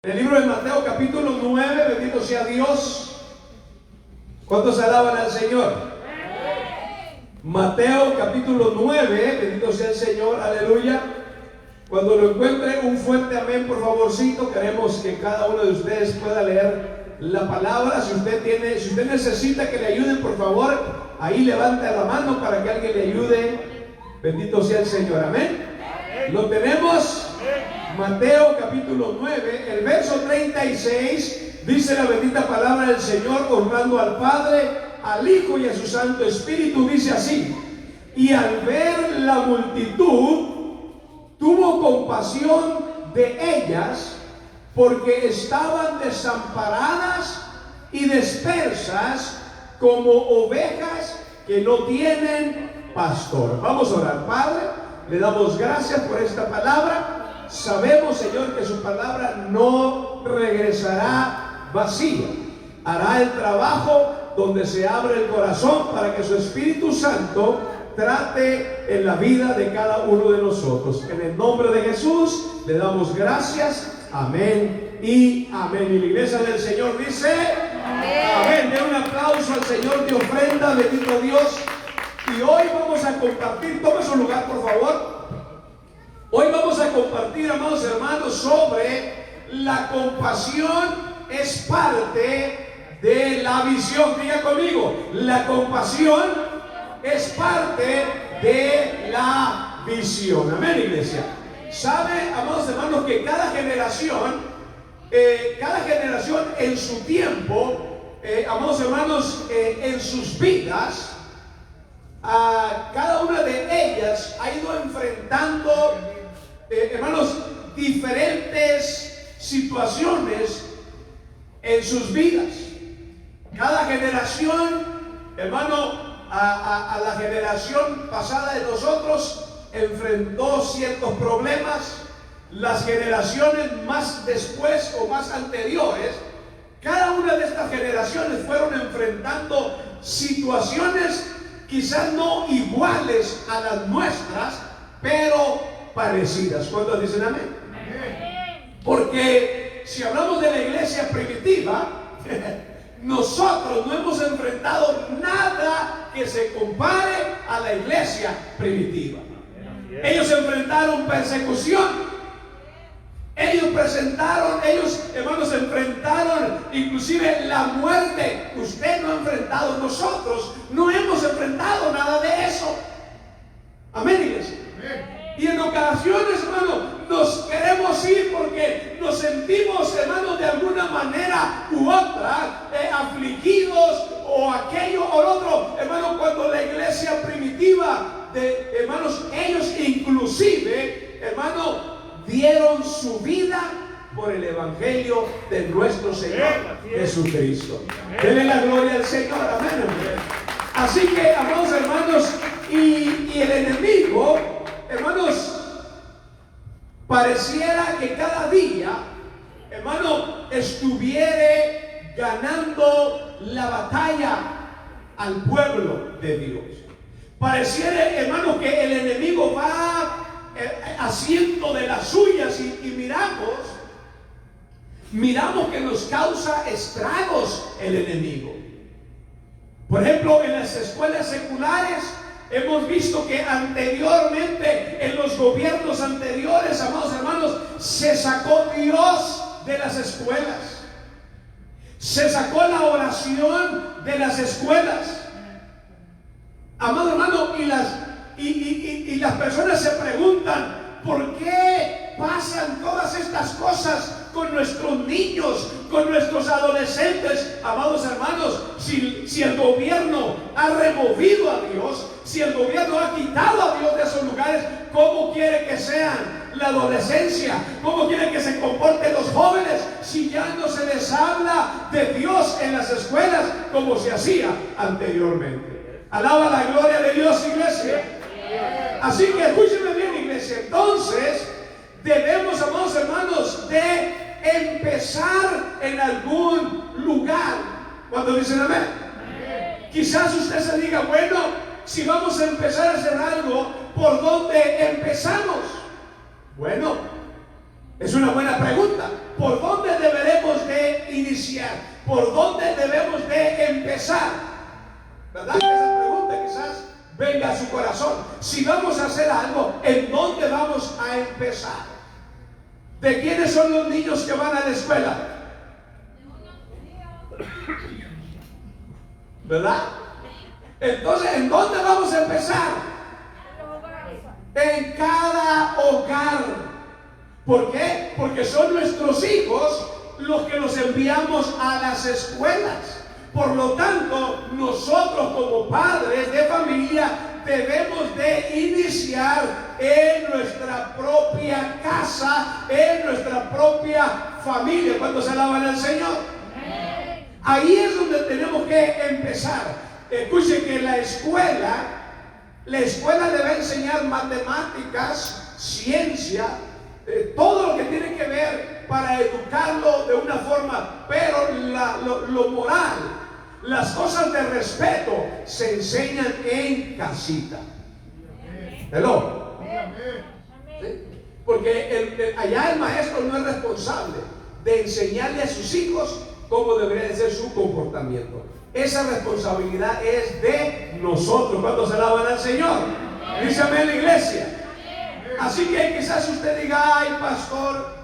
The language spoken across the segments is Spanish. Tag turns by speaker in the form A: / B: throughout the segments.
A: El libro de Mateo capítulo 9, bendito sea Dios. ¿Cuántos alaban al Señor? Mateo capítulo 9, bendito sea el Señor, aleluya. Cuando lo encuentre, un fuerte amén, por favorcito. Queremos que cada uno de ustedes pueda leer la palabra. Si usted necesita que le ayuden, por favor, ahí levante la mano para que alguien le ayude. Bendito sea el Señor, amén. Lo tenemos. Mateo capítulo 9, el verso 36, dice la bendita palabra del Señor, honrando al Padre, al Hijo y a su Santo Espíritu. Dice así: y al ver la multitud, tuvo compasión de ellas, porque estaban desamparadas y dispersas como ovejas que no tienen pastor. Vamos a orar. Padre, le damos gracias por esta palabra. Sabemos, Señor, que su palabra no regresará vacía. Hará el trabajo donde se abre el corazón para que su Espíritu Santo trate en la vida de cada uno de nosotros. En el nombre de Jesús le damos gracias. Amén y amén. Y la iglesia del Señor dice amén. Den un aplauso al Señor de ofrenda, bendito Dios. Y hoy vamos a compartir, tome su lugar por favor. Hoy vamos a compartir, amados hermanos, sobre la compasión es parte de la visión. Diga conmigo, la compasión es parte de la visión. Amén, iglesia. Sabe, amados hermanos, que cada generación en su tiempo, amados hermanos, en sus vidas, cada una de ellas ha ido enfrentando, hermanos, diferentes situaciones en sus vidas. Cada generación, hermano, a la generación pasada de nosotros enfrentó ciertos problemas. Las generaciones más después o más anteriores, cada una de estas generaciones fueron enfrentando situaciones quizás no iguales a las nuestras, pero parecidas. ¿Cuántos dicen amén? Porque si hablamos de la iglesia primitiva, nosotros no hemos enfrentado nada que se compare a la iglesia primitiva. Ellos enfrentaron persecución. Ellos, hermanos, enfrentaron inclusive la muerte. Usted no ha enfrentado, nosotros no hemos enfrentado nada de eso. Amén, iglesia. Y en ocasiones, hermano, nos queremos ir porque nos sentimos, hermanos, de alguna manera u otra, afligidos o aquello o lo otro. Hermano, cuando la iglesia primitiva, hermanos, ellos inclusive, hermano, dieron su vida por el evangelio de nuestro Señor Jesucristo. Denle la gloria al Señor. Amén. Así que, amados hermanos, y el enemigo, hermanos, pareciera que cada día, hermano, estuviera ganando la batalla al pueblo de Dios. Pareciera, hermano, que el enemigo va haciendo de las suyas y miramos que nos causa estragos el enemigo. Por ejemplo, en las escuelas seculares hemos visto que anteriormente, en los gobiernos anteriores, amados hermanos, se sacó Dios de las escuelas, se sacó la oración de las escuelas, amado hermano, y las personas se preguntan: ¿por qué pasan todas estas cosas con nuestros niños, con nuestros adolescentes? Amados hermanos, si el gobierno ha removido a Dios, si el gobierno ha quitado a Dios de esos lugares, ¿cómo quiere que sean la adolescencia? ¿Cómo quiere que se comporten los jóvenes si ya no se les habla de Dios en las escuelas como se hacía anteriormente? Alaba la gloria de Dios, iglesia. Así que escúchenme bien, iglesia. Entonces debemos, amados hermanos, de empezar en algún lugar. Cuando dicen amén, quizás usted se diga: bueno, si vamos a empezar a hacer algo, ¿por dónde empezamos? Bueno, es una buena pregunta. ¿Por dónde iniciar? ¿Por dónde debemos de empezar? ¿Verdad? Esa pregunta quizás venga a su corazón. Si vamos a hacer algo, ¿en dónde vamos a empezar? ¿De quiénes son los niños que van a la escuela? ¿Verdad? Entonces, ¿en dónde vamos a empezar? En cada hogar. ¿Por qué? Porque son nuestros hijos los que los enviamos a las escuelas. Por lo tanto, nosotros como padres de familia debemos de iniciar en nuestra propia casa, en nuestra propia familia. Cuando se alaban al Señor, ahí es donde tenemos que empezar. Escuchen que la escuela le va a enseñar matemáticas, ciencia, todo lo que tiene que ver para educarlo de una forma, pero lo moral, las cosas de respeto se enseñan en casita. Hello. ¿Sí? Porque allá el maestro no es responsable de enseñarle a sus hijos cómo debería de ser su comportamiento. Esa responsabilidad es de nosotros. Cuando se alaban al Señor, dice amén la iglesia. Así que quizás usted diga: ay, pastor,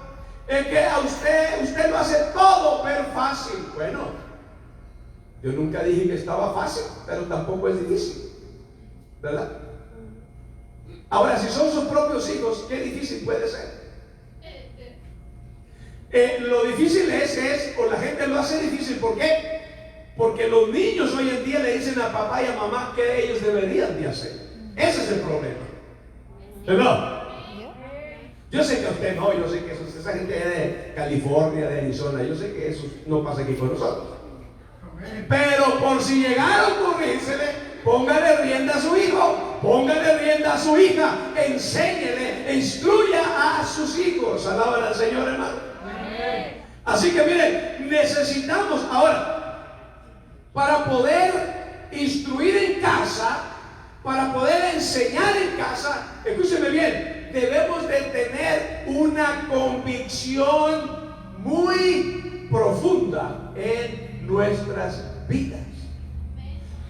A: es que a usted lo hace todo pero fácil. Bueno, yo nunca dije que estaba fácil, pero tampoco es difícil, ¿verdad? Ahora, si son sus propios hijos, qué difícil puede ser. Lo difícil es, o la gente lo hace difícil, ¿por qué? Porque los niños hoy en día le dicen a papá y a mamá que ellos deberían de hacer. Ese es el problema, ¿verdad? Yo sé que usted no, yo sé que esa gente de California, de Arizona, yo sé que eso no pasa aquí con nosotros. Pero por si llegara a ocurrírsele, póngale rienda a su hijo, póngale rienda a su hija, enséñele, instruya a sus hijos. Alaban al Señor, hermano. Así que miren, necesitamos ahora, para poder instruir en casa, para poder enseñar en casa, escúcheme bien, debemos de tener una convicción muy profunda en nuestras vidas.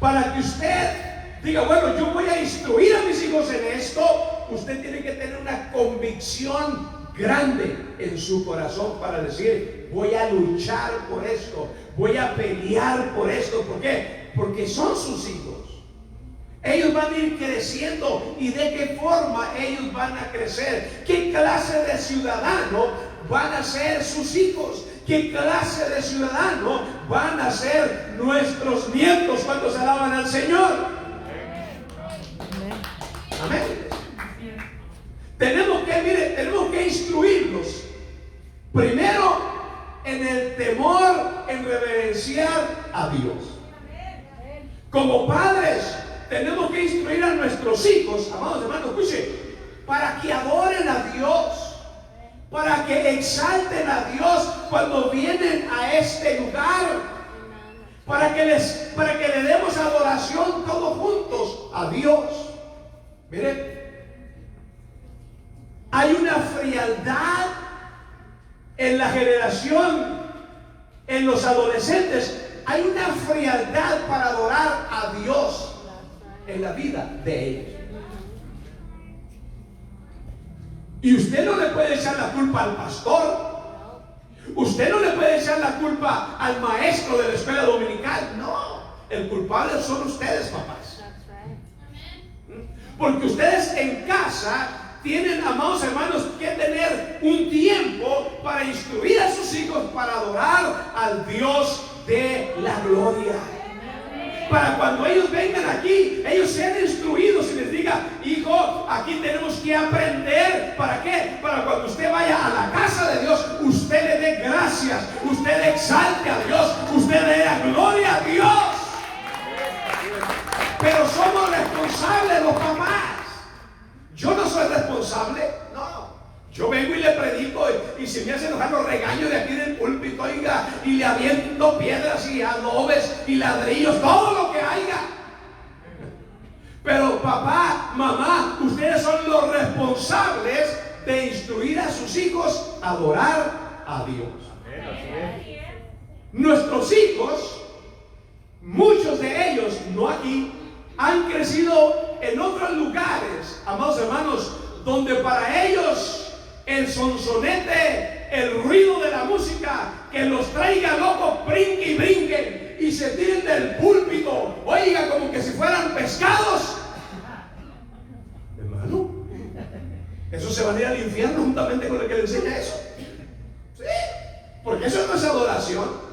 A: Para que usted diga: bueno, yo voy a instruir a mis hijos en esto, usted tiene que tener una convicción grande en su corazón para decir: voy a luchar por esto, voy a pelear por esto. ¿Por qué? Porque son sus hijos. Ellos van a ir creciendo. ¿Y de qué forma ellos van a crecer? ¿Qué clase de ciudadano van a ser sus hijos? ¿Qué clase de ciudadano van a ser nuestros nietos cuando se alaban al Señor? Amén. Tenemos que instruirlos primero en el temor, en reverenciar a Dios. Como padres tenemos que instruir a nuestros hijos, amados hermanos, escuchen, para que adoren a Dios, para que exalten a Dios cuando vienen a este lugar, para que le demos adoración todos juntos a Dios. Miren, hay una frialdad en la generación, en los adolescentes, hay una frialdad para adorar a Dios en la vida de ellos. Y usted no le puede echar la culpa al pastor, usted no le puede echar la culpa al maestro de la escuela dominical. No, el culpable son ustedes, papás. Porque ustedes en casa tienen, amados hermanos, que tener un tiempo para instruir a sus hijos para adorar al Dios de la gloria. Para cuando ellos vengan aquí, ellos sean instruidos y les diga: hijo, aquí tenemos que aprender. ¿Para qué? Para cuando usted vaya a la casa de Dios, usted le dé gracias, usted exalte a Dios, usted le dé gloria a Dios. Pero somos responsables los papás. Yo no soy responsable, no. Yo vengo y le predico y si me hace enojar los regaños de aquí del púlpito, oiga, y le aviento piedras y adobes y ladrillos, todo lo que haya. Pero papá, mamá, ustedes son los responsables de instruir a sus hijos a adorar a Dios. Nuestros hijos, muchos de ellos, no aquí, han crecido en otros lugares, amados hermanos, donde para ellos el sonsonete, el ruido de la música, que los traiga locos, brinquen y brinquen y se tiren del púlpito, oiga, como que si fueran pescados. Hermano, eso se va a ir al infierno juntamente con el que le enseña eso. Sí, porque eso no es adoración.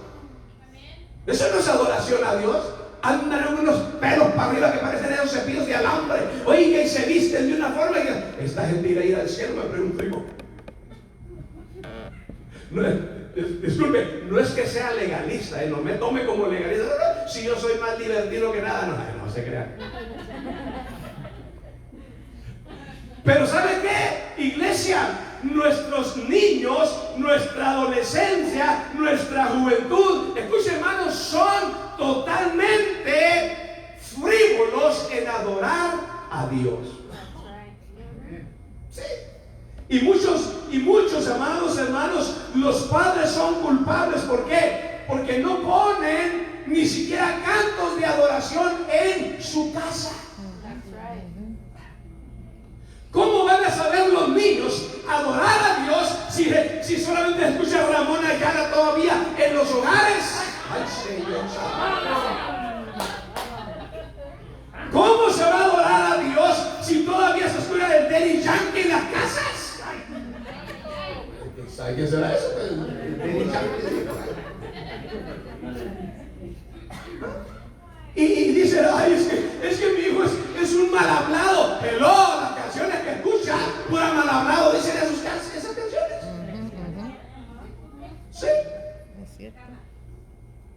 A: Eso no es adoración a Dios. Andan unos pelos para arriba que parecen esos cepillos de alambre. Oiga, y se visten de una forma que esta gente irá a ir al cielo, me pregunto yo. Disculpe, no es que sea legalista, no me tome como legalista. Si yo soy más divertido que nada, no se crean. Pero ¿sabe qué, iglesia? Nuestros niños, nuestra adolescencia, nuestra juventud, escuchen hermanos, son totalmente frívolos en adorar a Dios. Sí. Y muchos, amados hermanos, los padres son culpables. ¿Por qué? Porque no ponen ni siquiera cantos de adoración en su casa. ¿Cómo van a saber los niños adorar a Dios si solamente escuchan a Ramón Ayala todavía en los hogares? ¡Ay, Señor! ¿Cómo se va a adorar a Dios si todavía se escucha el Daddy Yankee en las casas? ¿Sabe qué será eso? El Daddy Yankee. Y dice, ay, es que mi hijo es un mal hablado. Hello, las canciones que escucha, pura mal hablado, dicen esas canciones. Sí.
B: Es cierto.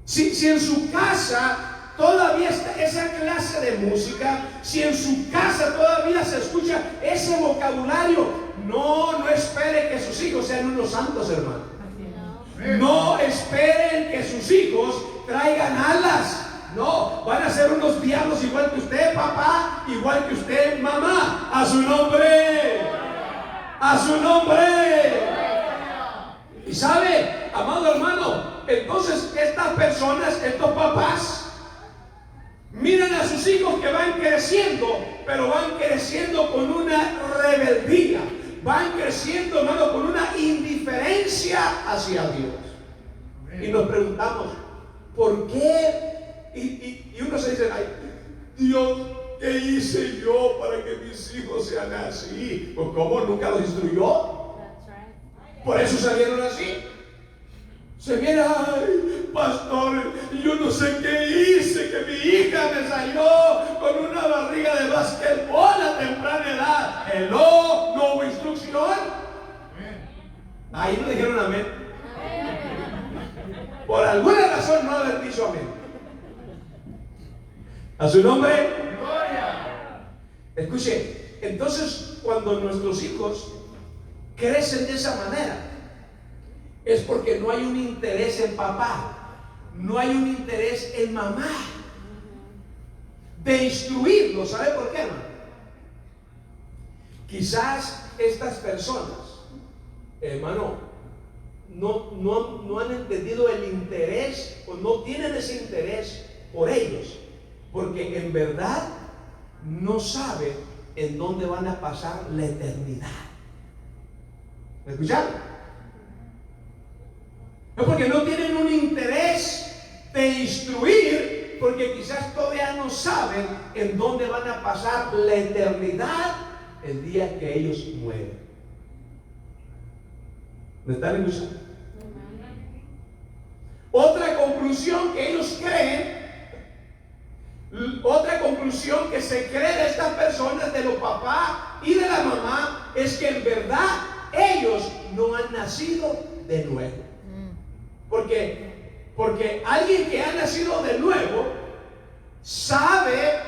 A: Si en su casa todavía está esa clase de música, si en su casa todavía se escucha ese vocabulario, no espere que sus hijos sean unos santos, hermano. No esperen que sus hijos traigan alas. No, van a ser unos diablos igual que usted, papá, igual que usted, mamá. A su nombre. A su nombre. Y sabe, amado hermano, entonces estas personas, estos papás, miran a sus hijos que van creciendo, pero van creciendo con una rebeldía. Van creciendo, hermano, con una indiferencia hacia Dios. Y nos preguntamos, ¿por qué? Y uno se dice, ay, Dios, ¿qué hice yo para que mis hijos sean así? Pues ¿cómo? ¿Nunca los instruyó? Por eso salieron así. Se viene, ay, pastor, yo no sé qué hice, que mi hija me salió con una barriga de basquetbol a temprana edad. Hello, no hubo instrucción. Ahí no dijeron amén. Por alguna razón no haber dicho amén. A su nombre. Escuche, entonces cuando nuestros hijos crecen de esa manera, es porque no hay un interés en papá, no hay un interés en mamá de instruirlos. ¿Sabe por qué, hermano? Quizás estas personas, hermano, no han entendido el interés, o no tienen ese interés por ellos, porque en verdad no saben en dónde van a pasar la eternidad. ¿Me escucharon? No, porque no tienen un interés de instruir, porque quizás todavía no saben en dónde van a pasar la eternidad el día que ellos mueren. ¿Me están escuchando? Otra conclusión que ellos creen, otra conclusión que se cree de estas personas, de los papás y de la mamá, es que en verdad ellos no han nacido de nuevo. Porque alguien que ha nacido de nuevo sabe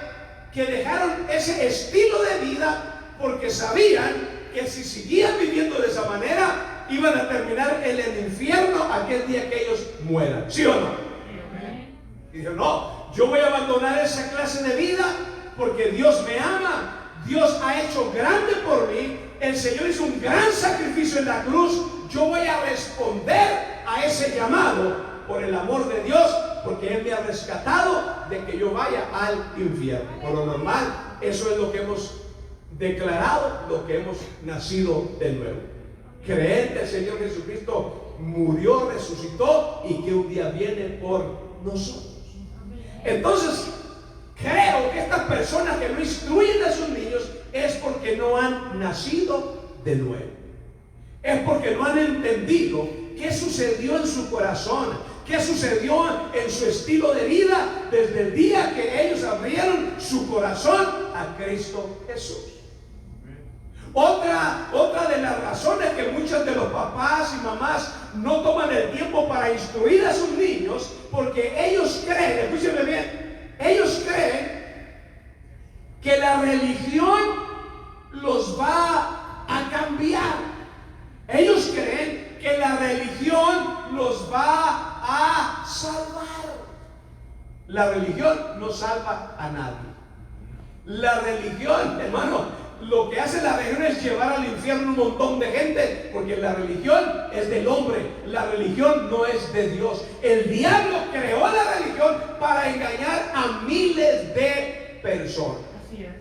A: que dejaron ese estilo de vida porque sabían que si seguían viviendo de esa manera iban a terminar en el infierno aquel día que ellos mueran. ¿Sí o no? Y dijeron, no, yo voy a abandonar esa clase de vida porque Dios me ama, Dios ha hecho grande por mí, el Señor hizo un gran sacrificio en la cruz, yo voy a responder a ese llamado por el amor de Dios, porque Él me ha rescatado de que yo vaya al infierno. Por lo normal, eso es lo que hemos declarado, lo que hemos nacido de nuevo. Creer que el Señor Jesucristo murió, resucitó y que un día viene por nosotros. Entonces, creo que estas personas que no instruyen a sus niños es porque no han nacido de nuevo. Es porque no han entendido qué sucedió en su corazón, qué sucedió en su estilo de vida desde el día que ellos abrieron su corazón a Cristo Jesús. Otra de las razones que muchos de los papás y mamás no toman el tiempo para instruir a sus niños, porque ellos creen, escúchenme bien, ellos creen que la religión los va a cambiar. Ellos creen que la religión los va a salvar. La religión no salva a nadie. La religión, hermano, lo que hace la religión es llevar al infierno un montón de gente, porque la religión es del hombre, la religión no es de Dios. El diablo creó la religión para engañar a miles de personas.
B: Así es.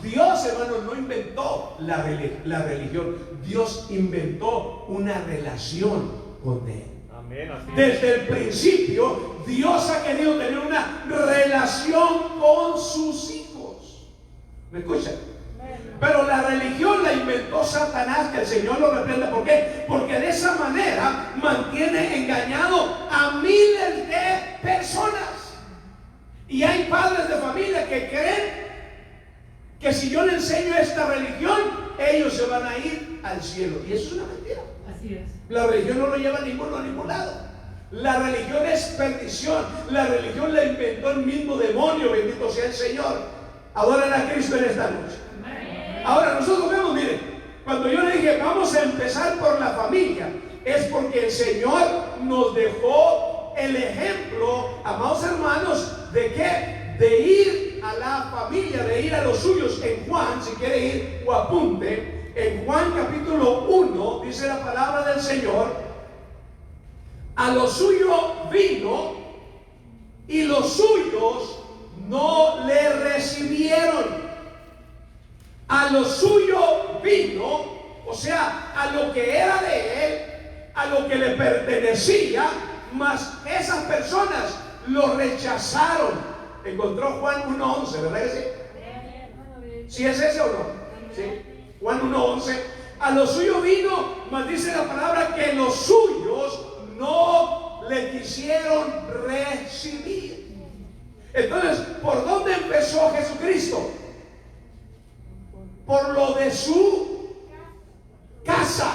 A: Dios, hermano, no inventó la religión. Dios inventó una relación con Él. Desde el principio, Dios ha querido tener una relación con sus hijos. ¿Me escuchan? Pero la religión la inventó Satanás, que el Señor lo reprenda. ¿Por qué? Porque de esa manera mantiene engañado a miles de personas. Y hay padres de familia que creen que si yo le enseño esta religión, ellos se van a ir al cielo. Y eso es una mentira.
B: Así es.
A: La religión no lo lleva a ningún lado. La religión es perdición. La religión la inventó el mismo demonio, bendito sea el Señor. Adoran a Cristo en esta noche. Ahora nosotros vemos, miren, cuando yo le dije vamos a empezar por la familia, es porque el Señor nos dejó el ejemplo, amados hermanos, ¿de qué? De ir a la familia, de ir a los suyos. En Juan, si quiere ir o apunte, en Juan capítulo 1 dice la palabra del Señor: a lo suyo vino y los suyos no le recibieron. A lo suyo vino, o sea, a lo que era de él, a lo que le pertenecía, mas esas personas lo rechazaron. Encontró Juan 1:11, ¿verdad que sí? ¿Sí es ese o no? ¿Sí? Juan 1:11. A lo suyo vino, mas dice la palabra que los suyos no le quisieron recibir. Entonces, ¿por dónde empezó Jesucristo? Por lo de su casa,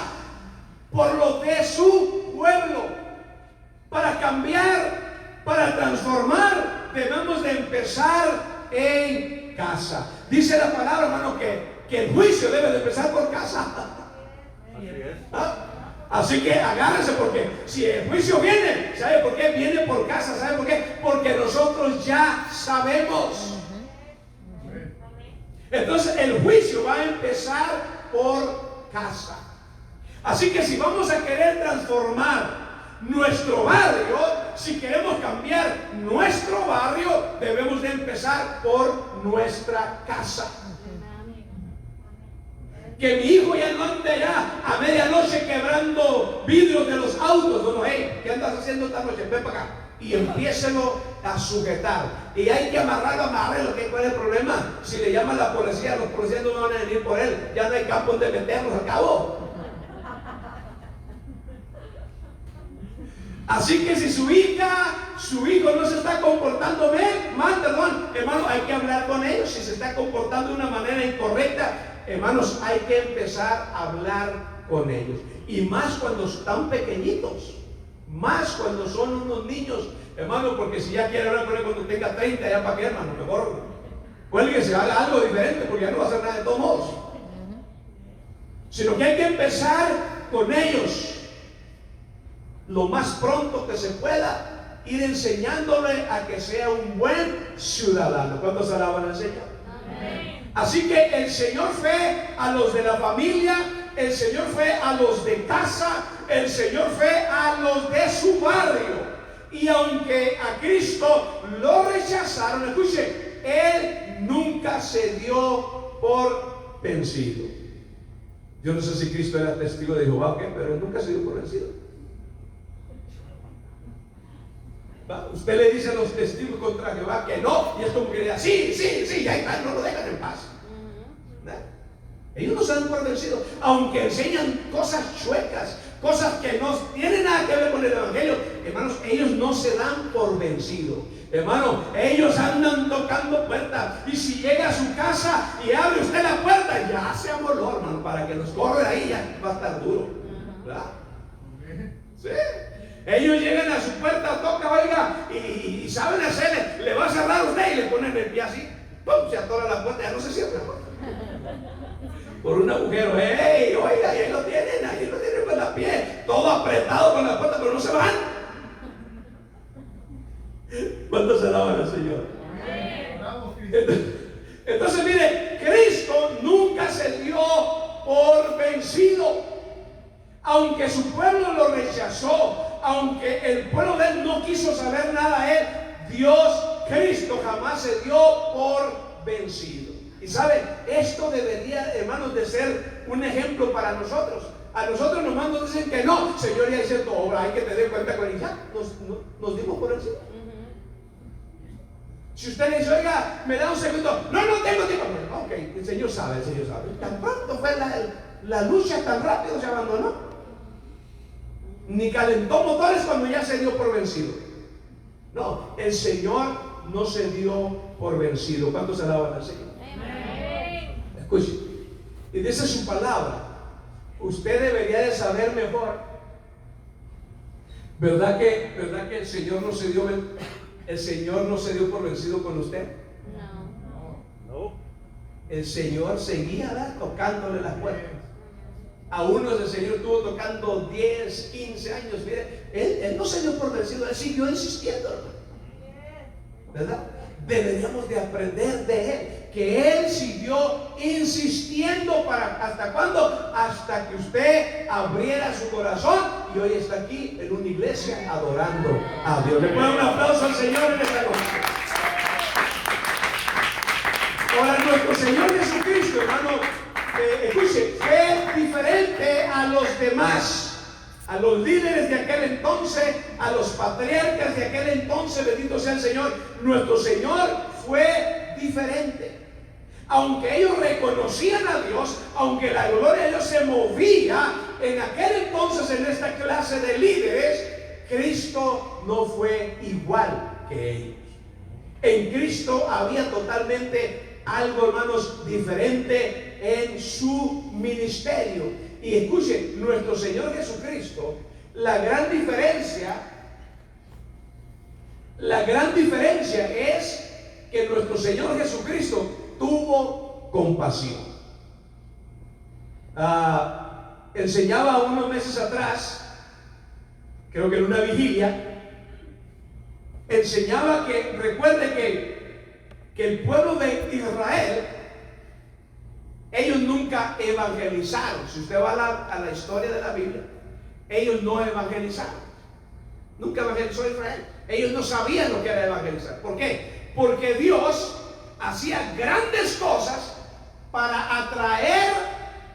A: por lo de su pueblo. Para cambiar, para transformar, debemos de empezar en casa. Dice la palabra, hermano, que el juicio debe de empezar por casa. ¿Ah? Así que agárrense, porque si el juicio viene, ¿sabe por qué? Viene por casa. ¿Sabe por qué? Porque nosotros ya sabemos. Entonces el juicio va a empezar por casa. Así que si vamos a querer transformar nuestro barrio, si queremos cambiar nuestro barrio, debemos de empezar por nuestra casa. Que mi hijo ya no ande allá a medianoche quebrando vidrios de los autos. Bueno, hey, ¿qué andas haciendo esta noche? Ven para acá. Y empiécelo a sujetar. Y hay que amarrarlo. ¿Cuál es el problema? Si le llaman a la policía, los policías no van a venir por él. Ya no hay campo donde meterlos al cabo. Así que si su hijo no se está comportando mal, hermano, hay que hablar con ellos. Si se está comportando de una manera incorrecta, hermanos, hay que empezar a hablar con ellos. Y más cuando están pequeñitos, más cuando son unos niños, hermano, porque si ya quiere hablar con él cuando tenga 30, ya para qué, hermano, mejor cuélguese, haga algo diferente, porque ya no va a hacer nada de todos modos. Sino que hay que empezar con ellos lo más pronto que se pueda, ir enseñándole a que sea un buen ciudadano. ¿Cuántos alaban al Señor? Amén. Así que el Señor fue a los de la familia, el Señor fue a los de casa, el Señor fue a los de su barrio. Y aunque a Cristo lo rechazaron, escuche, Él nunca se dio por vencido. Yo no sé si Cristo era testigo de Jehová o qué, pero Él nunca se dio por vencido. Usted le dice a los testigos contra Jehová que no, y es como que diga, sí, ya está, no lo dejan en paz. Ellos no se dan por vencidos, aunque enseñan cosas chuecas, cosas que no tienen nada que ver con el evangelio. Hermanos, ellos no se dan por vencidos. Hermano, ellos andan tocando puertas, y si llega a su casa y abre usted la puerta, ya se amoló, hermano, para que nos corre ahí ya va a estar duro, ¿verdad? Sí. Ellos llegan a su puerta, toca, oiga, y saben hacerle, le va a cerrar usted y le ponen el pie así, ¡pum! Se atora la puerta, ya no se cierra, por un agujero. ¡Hey! Oiga, y ahí lo tienen con la pie, todo apretado con la puerta, pero no se van. ¿Cuánto se daban al Señor? Entonces, mire, Cristo nunca se dio por vencido. Aunque su pueblo lo rechazó, aunque el pueblo de él no quiso saber nada de él, Dios, Cristo, jamás se dio por vencido. Y saben, esto debería, hermanos, de ser un ejemplo para nosotros. A nosotros nomás nos dicen que no, Señor, ya hice tu obra, hay que tener cuenta con ella. Nos dimos por vencido. Si usted le dice, oiga, me da un segundo, no tengo tiempo. Bueno, ok, el Señor sabe. Tan pronto fue la lucha, tan rápido se abandonó. Ni calentó motores cuando ya se dio por vencido. No, el Señor no se dio por vencido. ¿Cuántos se alaban al Señor? Escuche, y dice su palabra, usted debería de saber mejor. ¿Verdad que el Señor no se dio por vencido con usted? No. El Señor seguía tocándole las puertas. A unos el Señor estuvo tocando 10, 15 años. Mire, él no se dio por vencido, Él siguió insistiendo, ¿verdad? Deberíamos de aprender de Él, que Él siguió insistiendo ¿hasta cuándo? Hasta que usted abriera su corazón, y hoy está aquí en una iglesia adorando a Dios. Le pongo un aplauso al Señor en esta noche. Ahora, nuestro Señor Jesucristo, hermano, escuche, fue diferente a los demás, a los líderes de aquel entonces, a los patriarcas de aquel entonces. Bendito sea el Señor. Nuestro Señor fue diferente. Aunque ellos reconocían a Dios, aunque la gloria de Dios se movía en aquel entonces en esta clase de líderes, Cristo no fue igual que ellos. En Cristo había totalmente algo, hermanos, diferente en su ministerio. Y escuchen, nuestro Señor Jesucristo, la gran diferencia es que nuestro Señor Jesucristo tuvo compasión. Enseñaba unos meses atrás, creo que en una vigilia, enseñaba que, recuerde que el pueblo de Israel, ellos nunca evangelizaron. Si usted va a la historia de la Biblia, ellos no evangelizaron. Nunca evangelizó Israel. Ellos no sabían lo que era evangelizar. ¿Por qué? Porque Dios hacía grandes cosas para atraer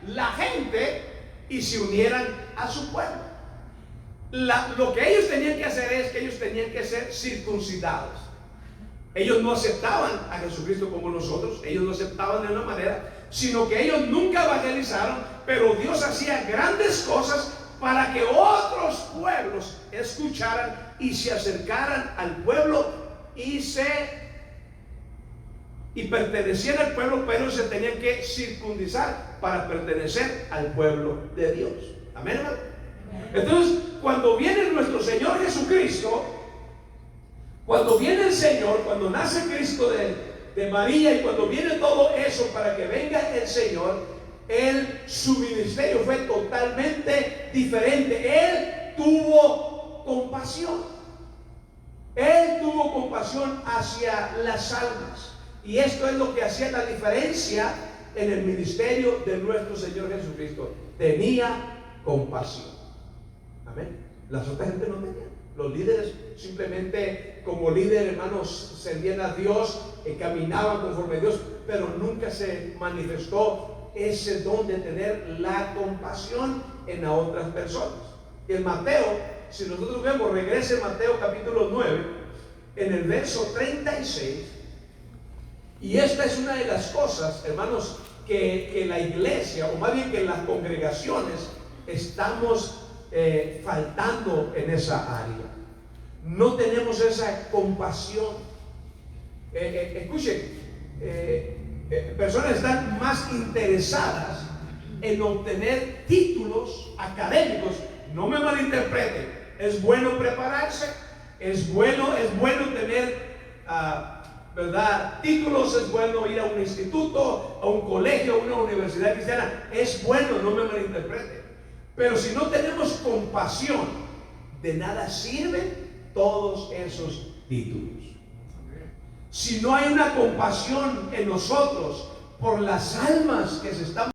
A: la gente y se unieran a su pueblo. Lo que ellos tenían que hacer es que ellos tenían que ser circuncidados. Ellos no aceptaban a Jesucristo como nosotros, ellos no aceptaban de una manera, sino que ellos nunca evangelizaron, pero Dios hacía grandes cosas para que otros pueblos escucharan y se acercaran al pueblo y pertenecían al pueblo, pero se tenían que circuncidar para pertenecer al pueblo de Dios. Amén, hermano. Entonces, cuando viene nuestro Señor Jesucristo, cuando viene el Señor, cuando nace Cristo de María, y cuando viene todo eso para que venga el Señor, su ministerio fue totalmente diferente. Él tuvo compasión. Él tuvo compasión hacia las almas. Y esto es lo que hacía la diferencia en el ministerio de nuestro Señor Jesucristo. Tenía compasión. Amén. Las otras gente no tenían. Los líderes simplemente como líder, hermanos, servían a Dios, caminaban conforme a Dios, pero nunca se manifestó ese don de tener la compasión en las otras personas. En Mateo, si nosotros vemos, regrese Mateo capítulo 9, en el verso 36, y esta es una de las cosas, hermanos, que la iglesia, o más bien que las congregaciones, estamos faltando en esa área. No tenemos esa compasión. Escuchen, personas están más interesadas en obtener títulos académicos. No me malinterpreten, es bueno prepararse, es bueno tener ¿verdad? Títulos, es bueno ir a un instituto, a un colegio, a una universidad cristiana, es bueno, no me malinterpreten. Pero si no tenemos compasión, de nada sirven todos esos títulos. Si no hay una compasión en nosotros por las almas que se están